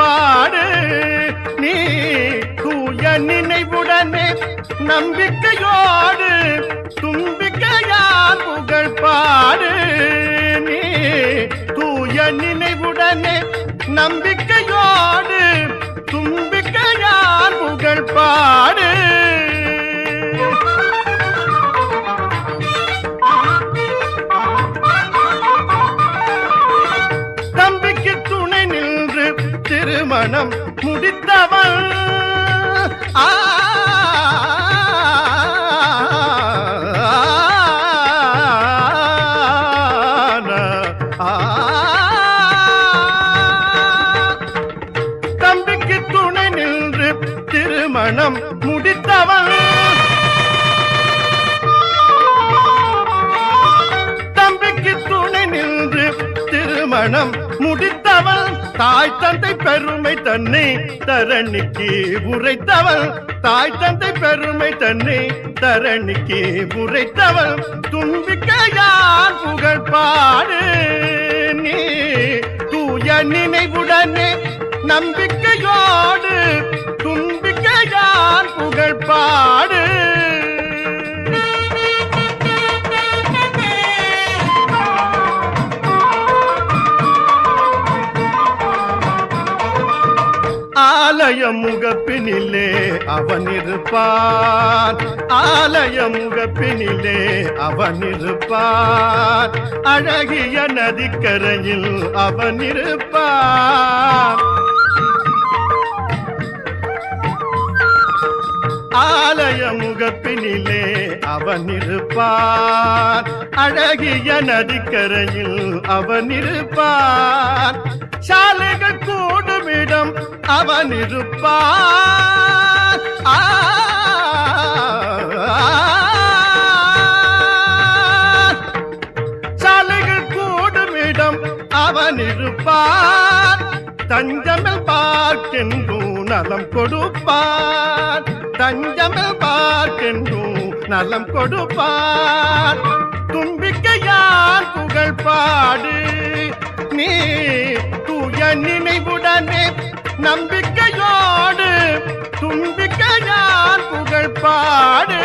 பாடு நீ தூய நினைவுடனே நம்பிக்கையோடு தும்பிக்கையார் புகழ் பாடு நீ தூய நினைவுடனே நம்பிக்கையோடு தும்பிக்கையார் புகழ் பாடு தம்பிக்கு துணை நின்று திருமணம் முடித்தவள் தம்பிக்கு துணை நின்று திருமணம் முடித்தவள் தம்பிக்கு துணை நின்று திருமணம் முடித்தவள் தாய் தந்தை பெருமை தன்னை தரணிக்கு உரைத்தவள் தாய் தந்தை பெருமை தன்னை தரணிக்கு உரைத்தவள் தும்பிக்கையார் புகழ் பாடு நீ தூய நினைவுடனே நம்பிக்கையோடு தும்பிக்கையார் புகழ் பாடு ஆலய முகப்பினிலே அவன் இருப்பான் ஆலய முகப்பினிலே அவன் இருப்பான் அழகிய நதிக்கரையில் அவன் இருப்பான் ஆலய முகப்பினிலே அவன் இருப்பான் அழகிய நதிக்கரையில் அவன் இருப்பான் சாலைகள் கூடுமிடம் அவன் இருப்பான் சாலைகள் கூடுமிடம் அவன் இருப்பான் தஞ்சமில் பார்க்கின்றோம் நலம் கொடுப்பான் தஞ்சமில் பார்க்கின்றோம் நலம் கொடுப்பான் தும்பிக்கையார் புகழ் பாடு நீ தூய நினைவுடனே நம்பிக்கையோடு தும்பிக்கையார் புகழ் பாடு